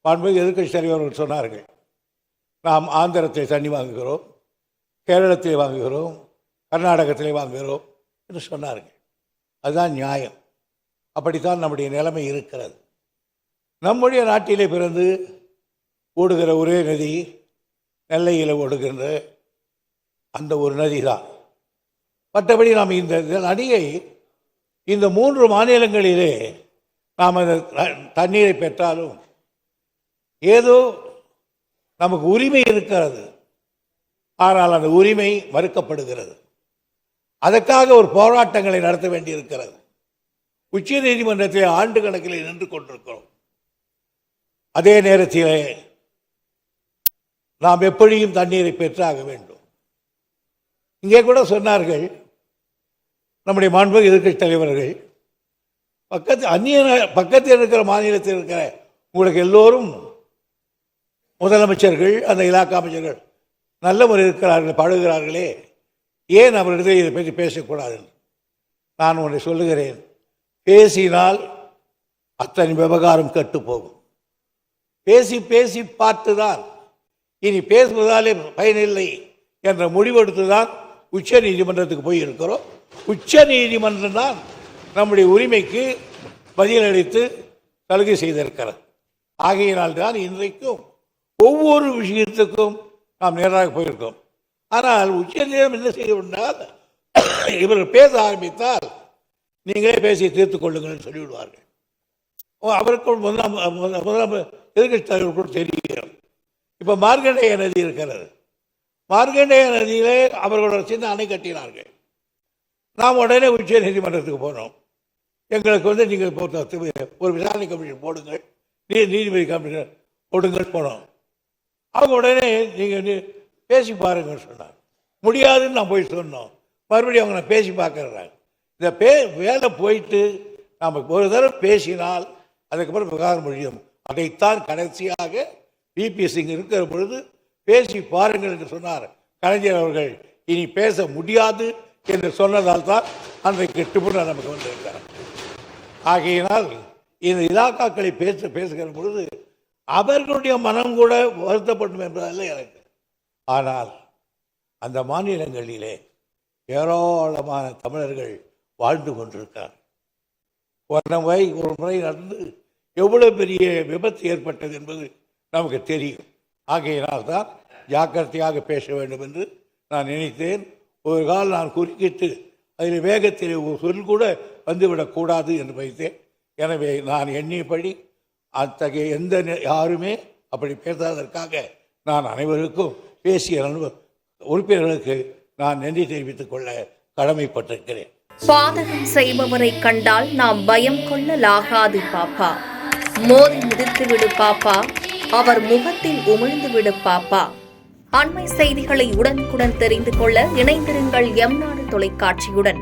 மாண்புமிகு எதிர்க்கட்சி தலைவர் சொன்னார்கள், நாம் ஆந்திரத்தில் தண்ணி வாங்குகிறோம், கேரளத்தில் வாங்குகிறோம், கர்நாடகத்திலே வாங்குகிறோம் என்று சொன்னார்கள். அதுதான் நியாயம். அப்படித்தான் நம்முடைய நிலைமை இருக்கிறது. நம்முடைய நாட்டிலே பிறந்து ஓடுகிற ஒரே நதி நெல்லையில் ஓடுகின்ற அந்த ஒரு நதி தான். மற்றபடி நாம் இந்த நதியை இந்த 3 மாநிலங்களிலே நாம் அந்த தண்ணீரை பெற்றாலும் ஏதோ நமக்கு உரிமை இருக்கிறது. ஆனால் அந்த உரிமை மறுக்கப்படுகிறது. அதற்காக ஒரு போராட்டங்களை நடத்த வேண்டியிருக்கிறது. உச்ச நீதிமன்றத்தில் ஆண்டு கணக்கில் நின்று கொண்டிருக்கிறோம். அதே நேரத்தில் நாம் எப்படியும் தண்ணீரை பெற்றாக வேண்டும். இங்கே கூட சொன்னார்கள் நம்முடைய மாண்புமிகு எதிர்க்கட்சி தலைவர்கள், பக்கத்தில் இருக்கிற மாநிலத்தில் இருக்கிற உங்களுக்கு எல்லோரும் முதலமைச்சர்கள், அந்த இலாக்கா அமைச்சர்கள் நல்ல முறை இருக்கிறார்கள், பழகுகிறார்களே, ஏன் அவர்களிடத்தில் இதை பற்றி பேசக்கூடாது? நான் ஒன்றை சொல்லுகிறேன், பேசினால் அத்தனை விவகாரம் கெட்டு போகும். பேசி பேசி பார்த்துதான் இனி பேசுவதாலே பயனில்லை என்ற முடிவெடுத்துதான் உச்ச நீதிமன்றத்துக்கு போய் இருக்கிறோம். உச்ச நீதிமன்றம் தான் நம்முடைய உரிமைக்கு பதிலளித்து சலுகை செய்திருக்கிறது. ஆகையினால்தான் இன்றைக்கும் ஒவ்வொரு விஷயத்துக்கும் நாம் நேராக போயிருக்கோம். ஆனால் உச்ச நீதிமன்றம் என்ன செய்துவிட்டால், இவர்கள் பேச ஆரம்பித்தால் நீங்களே பேசி தீர்த்துக் கொள்ளுங்கள் சொல்லிவிடுவார்கள். அவருக்கும் முதலாம் எதிர்கட்சி தலைவருக்கும் தெரியும். இப்போ மார்க்கண்டேய நதி இருக்கிறது. மார்க்கண்டேய நதியிலே அவர்களோட சின்ன அணை கட்டினார்கள். நாம் உடனே உச்ச நீதிமன்றத்துக்கு போனோம். எங்களுக்கு நீங்கள் ஒரு விசாரணை கமிஷன் போடுங்கள், நீதிபதி கமிஷன் போடுங்கள் போனோம். அவங்க உடனே நீங்கள் பேசி பாருங்கன்னு சொன்னாங்க. முடியாதுன்னு நான் போய் சொன்னோம். மறுபடியும் அவங்க நான் பேசி பார்க்குறாங்க. இந்த வேலை போயிட்டு நாம் ஒரு தடவை பேசினால் அதுக்கப்புறம் விவகாரம் முடியும். அதைத்தான் கடைசியாக பிபி சிங் இருக்கிற பொழுது பேசி பாருங்கள் என்று சொன்னார் கலைஞர் அவர்கள். இனி பேச முடியாது என்று சொன்னதால் தான் அன்றைக்கு திமுக நமக்கு வந்திருக்கிறார். ஆகையினால் இந்த இலாக்காக்களை பேசுகிற பொழுது அவர்களுடைய மனம் கூட வருத்தப்படும் என்பதல்ல எனக்கு. ஆனால் அந்த மாநிலங்களிலே ஏராளமான தமிழர்கள் வாழ்ந்து கொண்டிருக்கிறார். ஒரு முறை நடந்து எவ்வளவு பெரிய விபத்து ஏற்பட்டது என்பது நமக்கு தெரியும். ஆகையினால் தான் ஜாக்கிரதையாக பேச வேண்டும் என்று நான் நினைத்தேன். ஒரு கால் நான் குறுக்கிட்டு அதில் வேகத்தில் ஒரு சொல் கூட வந்துவிடக்கூடாது என்று வைத்தேன். எனவே நான் எண்ணியபடி அத்தகைய யாருமே அப்படி பேசாததற்காக நான் அனைவருக்கும் பேசிய உறுப்பினர்களுக்கு நான் நன்றி தெரிவித்துக் கொள்ள கடமைப்பட்டிருக்கிறேன். பாதகம் செய்பவரை கண்டால் நாம் பயம் கொள்ளலாகாது பாப்பா. மோதி மிதித்து விடு பாப்பா, அவர் முகத்தில் உமிழ்ந்து விடு பாப்பா. அண்மை செய்திகளை உடனுக்குடன் தெரிந்து கொள்ள இணைந்திருங்கள் எம் நாடு தொலைக்காட்சியுடன்.